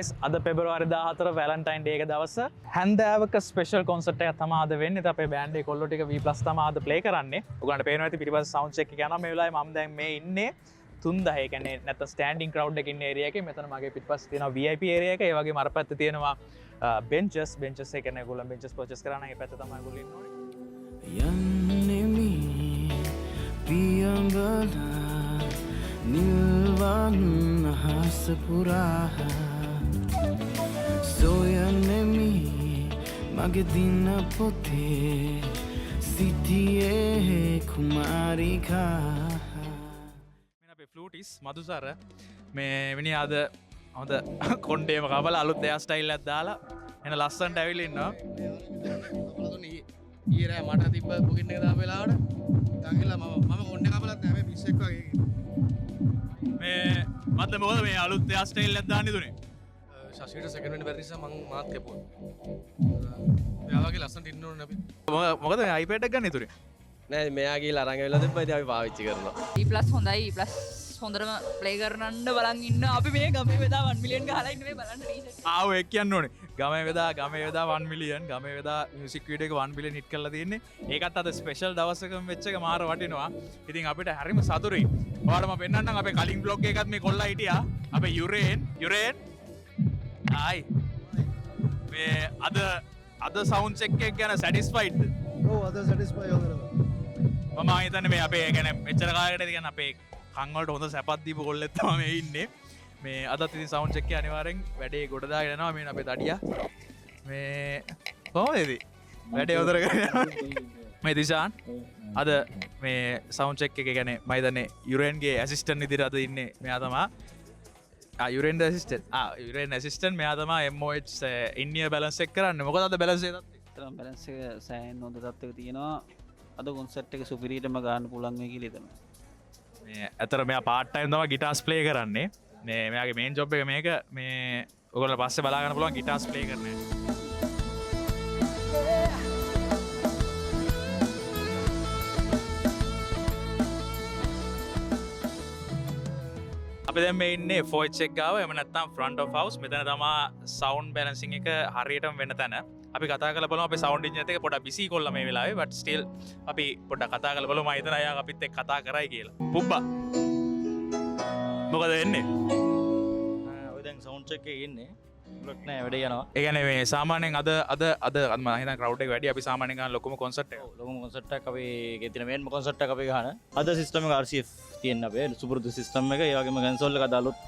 guys අද පෙබරවාරි 14 Valentine day එක දවස හැන්දෑවක ස්පෙෂල් කොන්සර්ට් එකක් තමයි අද වෙන්නේ. අපේ බෑන්ඩ් එකේ කොල්ලෝ ටික V+ තමයි අද ප්ලේ කරන්නේ. ඔයගොල්ලන්ට පේනවා ඇති පිටිපස්ස සවුන්ඩ් චෙක් එක යනවා. මේ වෙලාවේ මම දැන් මේ ඉන්නේ 3000. ඒ කියන්නේ නැත්නම් ස්ටෑන්ඩින් ක්‍රවුඩ් එකේ ඉන්න ඒරියා එකේ. මෙතන මගේ පිටිපස්ස තියෙනවා VIP ඒරියා එක. ඒ වගේම අර පැත්තේ තියෙනවා benches ඒ කියන්නේ ඔයගොල්ලෝ benches purchase කරා නම් ඒ පැත්තේ තමයි ඔයගොල්ලෝ ඉන්න ඕනේ. යන්නේ මේ පියඹලා නිල්වන් අහස පුරා සොයන්නෙමි මගේ දින පොතේ සිටියේ කුමාරිකා. මෙන්න අපේ ෆ්ලූටිස් මදුසර මේ වෙනි අද හොඳ කොණ්ඩේම කපලා අලුත් එයා ස්ටයිල් එකක් දාලා එන ලස්සනට ඇවිල්ලා ඉන්නවා. ඊරෑ මට තිබ්බ බුකින් එක දාපු වෙලාවට ගංගිලා මම කොණ්ඩේ කපලත් නෑ මේ පිස්සෙක් වගේ. මේ මත මොකද මේ අලුත් එයා ස්ටයිල් එකක් දාන්න දුන්නේ? ශශීට සෙකන්ඩ් වෙන්න බැරි නිසා මං මාත් කැපුවා. එයා වගේ ලස්සනට ඉන්න ඕනේ අපි. මොකද මේ iPad එක ගන්න ඉතුරුනේ? නෑ මෙයා ගිහලා අරන් ඇවිල්ලා තිබ්බා ඉතින් අපි පාවිච්චි කරනවා. E+ හොඳයි E+ හොඳටම ප්ලේ කරන්න බලන් ඉන්න අපි මේ ගමේ වෙදා 1 මිලියන් ගහලා ඉන්න මේ බලන්න ටීෂර්ට්. ආව ඒක කියන්න ඕනේ. ගමේ වෙදා 1 මිලියන් ගමේ වෙදා මියුසික් වීඩියෝ එක 1 බිලියන් හිට් කරලා තියෙන්නේ. ඒකත් අද ස්පෙෂල් දවසකම වෙච්ච එක මාර වටිනවා. ඉතින් අපිට හරිම සතුටුයි. ඔයාලට මම පෙන්නන්නම් අපේ කලින් බ්ලොග් එකත් මේ කොල්ලා හිටියා. අපේ යුරේන් ආයි මේ අද සවුන්ඩ් චෙක් එක ගැන සැටිස්ෆයිඩ්ද? ඔව් අද සැටිස්ෆයි වුණා. මම හිතන්නේ මේ අපේ කියන්නේ මෙච්චර කාලයකට කියන්නේ අපේ කන් වලට හොඳ සැපක් දීපු කොල්ලෙක් තමයි මේ ඉන්නේ. මේ අදත් ඉතින් සවුන්ඩ් චෙක් එක අනිවාර්යෙන් වැඩේ ගොඩ දාගෙන යනවා. මේ අපේ දඩියා මේ කොහොමද වැඩේ උතර කරගෙන මේ දිශාන් අද මේ සවුන්ඩ් චෙක් එක කියන්නේ මම හිතන්නේ යුරේන්ගේ ඇසිස්ටන්ට් විදිහට අද ඉන්නේ මෙයා තමයි. යුරේන් ඇසිස්ටන්ට් මෙයා තමයි MOH ඉන්දියා බැලන්ස් එක කරන්නේ. මොකද අද බැලන්ස් එක තරම් බැලන්ස් එක සෑහෙන හොඳ තත්ත්වයක තියෙනවා. අද කොන්සර්ට් එක සුපිරියටම ගන්න පුළුවන් වෙයි කියලා හිතනවා. මේ අතර මෙයා පාර්ට් ටයිම් තමයි ගිටාර්ස් ප්ලේ කරන්නේ. මේ මෙයාගේ මේන් ජොබ් එක මේක මේ ඔයගොල්ලෝ පස්සේ බලා ගන්න පුළුවන් ගිටාර්ස් ප්ලේ කරන හැටි. අපි දැන් මේ ඉන්නේ FOH එක ගාව. එහෙම නැත්නම් front of house. මෙතන තමයි sound balancing එක හරියටම වෙන තැන. අපි කතා කරලා බලමු අපේ sound engineer එක පොඩ්ඩක් busy කොල්ලා මේ වෙලාවේ. but still අපි පොඩ්ඩක් කතා කරලා බලමු. මම හිතනවා එයා අපිත් එක්ක කතා කරයි කියලා. පුබ්බා මොකද වෙන්නේ? ඔය දැන් සවුන්ඩ් චෙක් එකේ ඉන්නේ. බ්ලොක් නෑ වැඩ යනවා. ඒ කියන්නේ මේ සාමාන්‍යයෙන් අද මම හිතන crowd එක වැඩි. අපි සාමාන්‍යයෙන් ගන්න ලොකුම concert එක. ලොකුම කොන්සර්ට් එකක් අපි ගේ තියෙන මේන්ම කොන්සර්ට් එකක් අපි ගහන. අද සිස්ටම් එක RCF තියෙන අපේ සුපුරුදු සිස්ටම් එක. ඒ වගේම කන්සෝල් එක අද අලුත්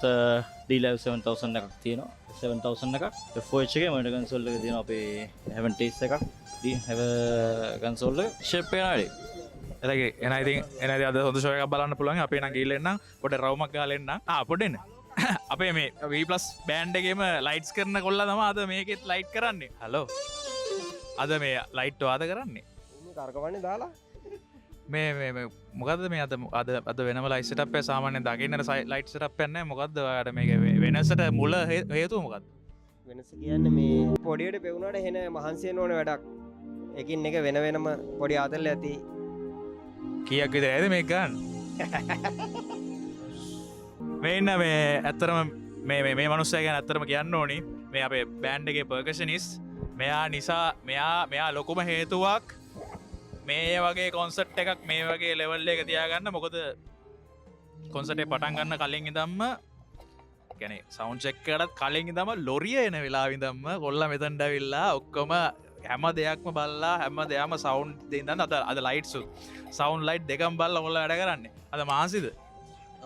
D-Live 7000 එකක් තියෙනවා. 7000 එකක්. FOH එකේ මොනිටර් කන්සෝල් එක තියෙනවා අපේ 70s එකක්. D-Have කන්සෝල් එක ෂේප් එක නාඩි. එන අද හොඳ ෂෝ එකක් බලන්න පුළුවන්. අපි නම් ගිහලා එන්නම්. පොඩ රවුමක් ගහලා එන්නම්. පොඩ එන්න. අපේ මේ V+ බෑන්ඩ් එකේම ලයිට්ස් කරන කොල්ලා තමයි අද මේකෙත් ලයිට් කරන්නේ. හලෝ. අද මේ ලයිට් වාද කරන්නේ. කරකවන්නේ දාලා මේ මොකද්ද මේ අද වෙනම ලයිට් සෙටප් එක සාමාන්‍යයෙන් දකින්නට ලයිට් සෙටප් එකක් නැහැ. මොකද්ද ඔයාලට මේක වෙනසට මුල හේතුව මොකද්ද? වෙනස කියන්නේ මේ පොඩියට පෙවුනට හෙන මහන්සි වෙන ඕනේ වැඩක්. එකින් එක වෙන වෙනම පොඩි ආතල් ඇති. කීයක් විතර ඇයිද මේක ගන්න? මේ ඉන්න මේ ඇත්තරම මේ මනුස්සයා ගැන ඇත්තරම කියන්න ඕනි. මේ අපේ බෑන්ඩ් එකේ පර්කෂනිස්ට් මෙයා නිසා මෙයා ලොකුම හේතුවක් මේ වගේ කොන්සර්ට් එකක් මේ වගේ ලෙවල් එක තියාගන්න. මොකද කොන්සර්ට් එක පටන් ගන්න කලින් ඉඳන්ම කියන්නේ සවුන්ඩ් චෙක් එකටත් කලින් ඉඳන්ම ලොරිය එන වෙලාවෙ ඉඳන්ම කොල්ලා මෙතනට ඇවිල්ලා ඔක්කොම හැම දෙයක්ම බලලා හැම දෙයක්ම සවුන්ඩ් දෙන්න අද ලයිට්ස් සවුන්ඩ් ලයිට් දෙකම බලලා කොල්ලා වැඩ කරන්නේ. අද මානසිද?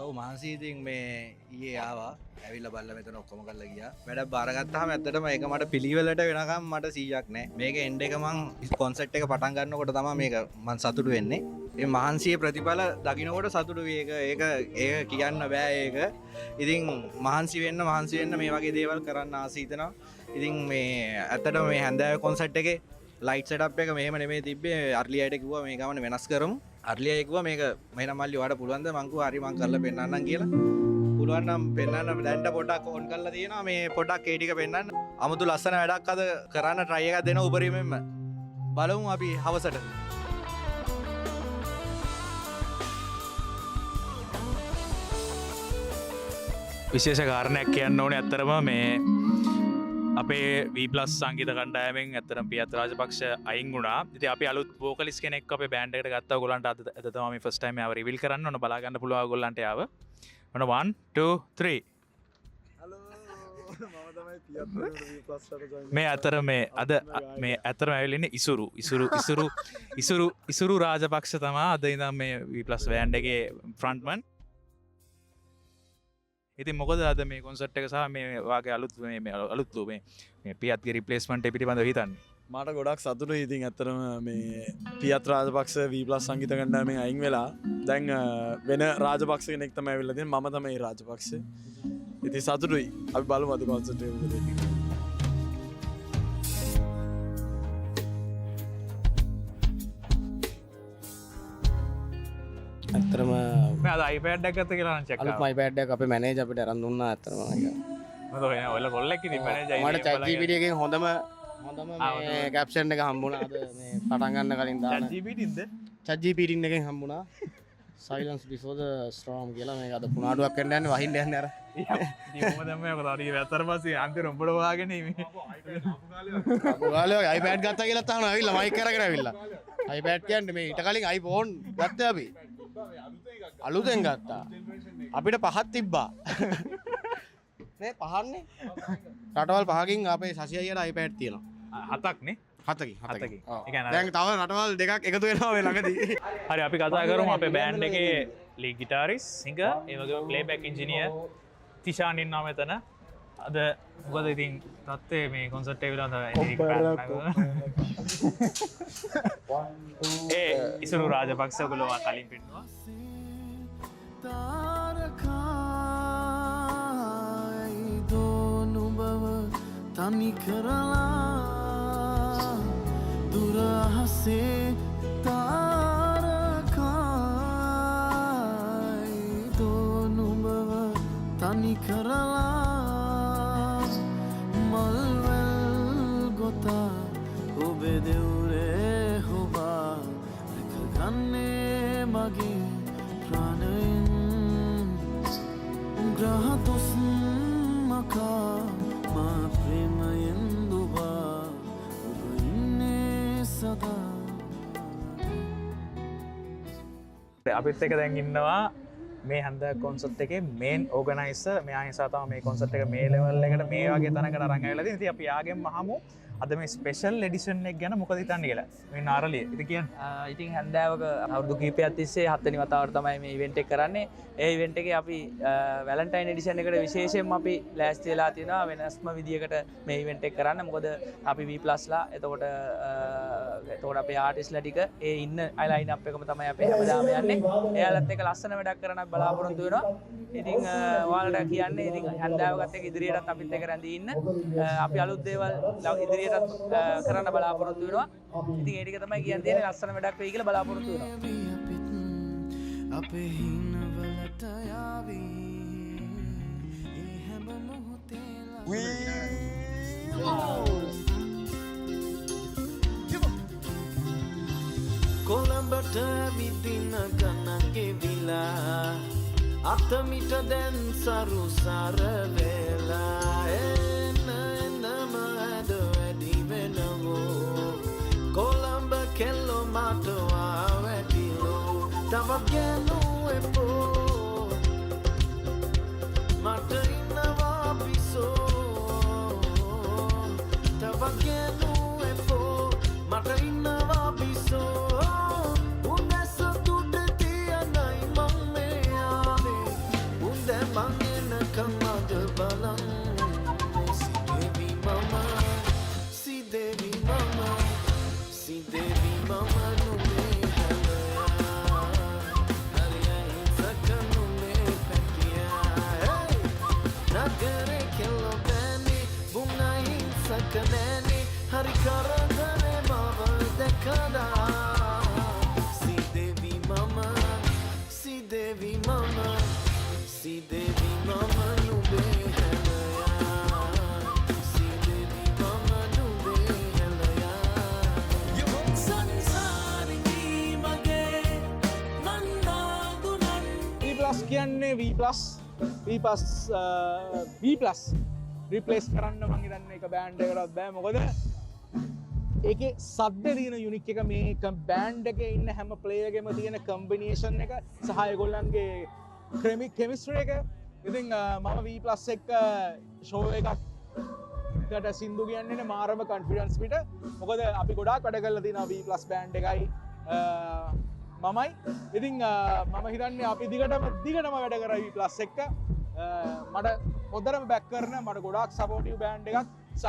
ඔව් මානසි ඉතින් මේ ඊයේ ආවා. ඇවිල්ලා බලලා මෙතන ඔක්කොම කරලා ගියා. වැඩක් බාරගත්තාම ඇත්තටම ඒක මට පිළිවෙලට වෙනකම් මට 100ක් නෑ. මේක එන්ඩ් එක මං කොන්සර්ට් එක පටන් ගන්නකොට තමයි මේක මං සතුටු වෙන්නේ. මේ මහන්සියේ ප්‍රතිඵල දකින්නකොට සතුටු වෙයි. ඒක කියන්න බෑ ඒක. ඉතින් මහන්සි වෙන්න මේ වගේ දේවල් කරන්න ආස හිතෙනවා. ඉතින් මේ ඇත්තටම මේ හැන්දෑවේ කොන්සර්ට් එකේ ලයිට් සෙටප් එක මෙහෙම නෙමෙයි තිබ්බේ. අර්ලියට කිව්වා මේ ගමන වෙනස් කරමු. අර්ලිය කිව්වා මේක මෙහෙනම් මල්ලි ඔයාලට පුළුවන්ද? මං කිව්වා හරි මං කරලා පෙන්නන්නම් කියලා. පුළුවන් නම් පෙන්නන්න. දැන්ට පොඩ්ඩක් ඕන් කරලා තියෙනවා. මේ පොඩ්ඩක් ඒ ටික පෙන්නන්න. අමුතු ලස්සන වැඩක් අද කරන්න try එකක් දෙනවා උපරිමයෙන්ම. බලමු අපි හවසට. විශේෂ කාරණයක් කියන්න ඕනේ. ඇත්තරම මේ අපේ වීපලස් සංගීත කණ්ඩායමෙන් ඇතරම් පියත් රාජපක්ෂ අයින් වුණා. ඉතින් අපි අලුත් වෝකලිස් කෙනෙක් අපේ බෑන්ඩ් එකට ගත්තා. ඔයගොල්ලන්ට අද තමයි ෆස්ට් ටයිම් ආව රිවීල් කරන්න ඕන බලා ගන්න පුළුවන් ඔයගොල්ලන්ට ආව. ඔන්න 1 2 3 මේ අතර මේ අද මේ ඇතරම ඇවිලන්නේ ඉසුරු රාජපක්ෂ තමා අද ඉඳන් මේ වීපලස් බෑන්ඩ් එකේ ෆ්‍රන්ට්මන්. ඉතින් මොකද අද මේ කොන්සර්ට් එක සහ මේ වාගේ අලුත් මේ පියත්ගේ රිප්ලේස්මන්ට් එක පිළිබඳව හිතන්නේ? මට ගොඩක් සතුටුයි. ඉතින් ඇත්තටම මේ පියත් රාජපක්ෂ වීප්ලස් සංගීත කණ්ඩායමෙන් අයින් වෙලා දැන් වෙන රාජපක්ෂ කෙනෙක් තමයි ඇවිල්ලා තියෙන්නේ. මම තමයි රාජපක්ෂ. ඉතින් සතුටුයි. අපි බලමු අද කොන්සර්ට් එක මොකද වෙන්නේ. ඇත්තරම මේ අද iPad එකක් ගත්ත කියලා නම් චෙක් අලුත් iPad එකක් අපේ මැනේජර් අපිට අරන් දුන්නා. ඇත්තරම මොකද ඔය කොල්ලෙක් ඉතින් මැනේජර් මට ChatGPT එකෙන් හොඳම මේ කැප්ෂන් එක හම්බුණා අද මේ පටන් ගන්න කලින් දාන ChatGPT එකෙන් හම්බුණා. silence before the storm කියලා මේක අද පුනාඩුවක් කරන්න යන්නේ වහින්න යන්නේ අර. ඉතින් මොකද මේ ඔක තාරිය වැතර පස්සේ අන්තිම උඹට වාගෙන මේ අපු ගාලේ iPad ගත්තා කියලා තාම ආවිල්ලා මයික් කරගෙන ආවිල්ලා. iPad කියන්නේ මේ ඊට කලින් iPhone ගත්තා අපි. අලුතෙන් ගත්තා. අපිට පහක් තිබ්බා. නේ පහන්නේ. රටවල් පහකින් අපේ සසි අයියට iPad තියෙනවා. හතක් නේ? හතකින්. ඒ කියන්නේ දැන් තව රටවල් දෙකක් එකතු වෙනවා මේ ළඟදී. හරි අපි කතා කරමු අපේ බෑන්ඩ් එකේ ලීඩ් ගිටාරිස් සිංගර් ඒ වගේම ප්ලේබැක් ඉන්ජිනියර් තිෂාන් ඉන්නවා මෙතන. අද මොකද ඉතින් තත්ත්වය මේ කොන්සර්ට් එක විලා තමයි ඒ ඉසුරු රාජපක්ෂ ඔයගොල්ලෝ කලින් පෙන්නවා. තාරකායි දෝනුබව තනි කරලා දුරහසේ තාරකායි දෝනුබව තනි කරලා මල්වැල් ගොතා ඔබේ දෙවුරේ හොබා රැකගන්නේ මගේ ප්‍රාණයෙන් ග්‍රහතොස් මකා මා ප්‍රේමයෙන් දුබා ඔබ ඉන්නේ සදා. අපිත් එක දැන් ඉන්නවා මේ හන්ද කොන්සර්ට් එකේ මේන් ඕගනයිසර්. මෙයා නිසා තමයි මේ කොන්සර්ට් එක මේ ලෙවල් එකට මේ වගේ තැනකට අරන් ආවිලා තියෙන්නේ. ඉතින් අපි යාගෙන් අහමු අද මේ ස්පෙෂල් එඩිෂන් එක ගැන මොකද හිතන්නේ කියලා. මේ නාරලිය ඉතින් කියන්නේ ඉතින් හැන්දෑවක අවුරුදු කිහිපයක් තිස්සේ 7 වෙනි වතාවට තමයි මේ ඉවෙන්ට් එක කරන්නේ. ඒ ඉවෙන්ට් එකේ අපි වැලන්ටයින් එඩිෂන් එකට විශේෂයෙන්ම අපි ලෑස්ති වෙලා තියෙනවා වෙනස්ම විදියකට මේ ඉවෙන්ට් එක කරන්න. මොකද අපි V+ ලා එතකොට අපේ ආටිස්ට්ලා ටික ඒ ඉන්න ලයින් අප් එකම තමයි අපි හැමදාම යන්නේ. එයාලත් එක්ක ලස්සන වැඩක් කරන්න බලාපොරොත්තු වෙනවා. ඉතින් ඔයාලට කියන්නේ ඉතින් හැන්දෑවකත් එක්ක ඉදිරියටත් අපිත් එක්ක රැඳී ඉන්න. අපි අලුත් දේවල් ඉදිරියට කරන්න බලාපොරොත්තු වෙනවා. ඉතින් ඒ ටික තමයි කියන්න තියෙන්නේ. ලස්සන වැඩක් වෙයි කියලා බලාපොරොත්තු වෙනවා. අපේ හිනවලට යාවී ඒ හැම මොහොතේ කොළඹට විදින ගණන්ගේ විලා අතමිට දැන් සරු සර වෙලා එන්නම ඇද වැඩි වෙනවෝ කොළඹ කෙල්ලෝ මාටවා වැඩිලෝ තවත් ගැනූ එපෝ මට ඉන්නවා පිසෝ තවත් ගැනූ එපෝ මට ඉන්නවා පිසෝ hari karangane mama dekada si devi mama si devi mama si devi mama nube helaya si devi mama nube helaya sansari mage nanda gunan V+ කියන්නේ V+ රිප්ලේස් කරන්න මං හිතන්නේ එක බෑන්ඩ් එකකටවත් බෑ මොකද ඒකේ සද්ද තියෙන යුනික් එක මේ බෑන්ඩ් එකේ ඉන්න හැම ප්ලේයර් ගෙම තියෙන කම්බිනේෂන් එක සහ ඒගොල්ලන්ගේ කෙමිස්ට්‍රි එක ඉතින් මම V+ එක්ක ෂෝ එකකට සින්දු කියන්නේ මාරම කොන්ෆිඩන්ස් පිට මොකද අපි ගොඩාක් වැඩ කරලා තියෙනවා V+ බෑන්ඩ් එකයි මමයි ඉතින් මම හිතන්නේ අපි දිගටම වැඩ කරා V+ එක්ක මට හොඳටම බැක් කරන මට ගොඩාක් සපෝටිව් බෑන්ඩ් එකක් සහ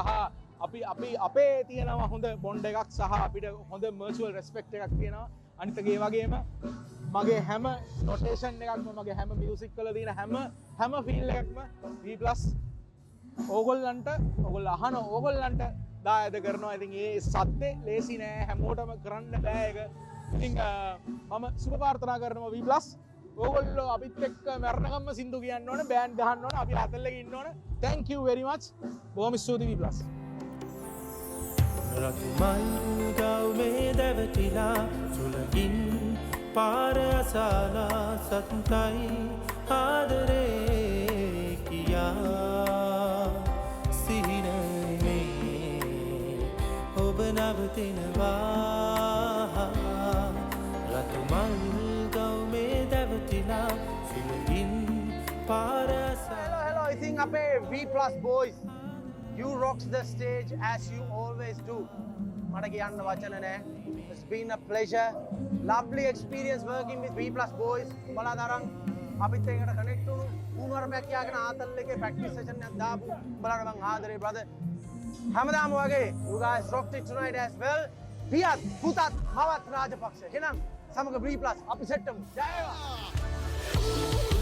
අපි අපේ තියෙනවා හොඳ බොන්ඩ් එකක් සහ අපිට හොඳ මර්චුවල් රෙස්පෙක්ට් එකක් තියෙනවා අනිත් ඒ වගේම මගේ හැම නොටේෂන් එකක්ම මගේ හැම මියුසික් වල තියෙන හැම ෆීල් එකක්ම V+ ඕගොල්ලන්ට ඔයගොල්ලෝ අහන ඕගොල්ලන්ට දායද කරනවා. ඉතින් ඒ සද්දේ ලේසි නෑ හැමෝටම කරන්න බෑ ඒක. ඉතින් මම සුබ ප්‍රාර්ථනා කරනවා V+ ඕගොල්ලෝ අපිත් එක්ක මරණකම්ම සින්දු කියන්න ඕන බෑන්ඩ් ගහන්න ඕන අපි අතල් එකේ ඉන්න ඕන. thank you very much. බොහොම ස්තුතියි V+. රතුමල් ගව්මේ දැවටිලා සුළඟින් පාර අසාලා සතුටයි ආදරේ කියා සිහිනමේ ඔබ නවතිනවා රතුමල් ගව්මේ දැවටිලා සුළඟින් පාර අසාලා Hello, I think අපේ V+ boys you rocks the stage as you always do. මට කියන්න වචන නෑ. It's been a pleasure. Lovely experience working with V+ boys. බලා තරම් අපිත් එක්කට කනෙක්ට් වුණු ඌමරමයක් යාගෙන ආතල් එකේ ප්‍රැක්ටිස් සෙෂන් එකක් දාපු බලන්න මං ආදරේ brother. හැමදාම වගේ you guys rocked it tonight as well. පියත් පුතත් මවත් Rajapaksa. එහෙනම් සමග V+ අපි සෙට්ටමු. ජය වේවා.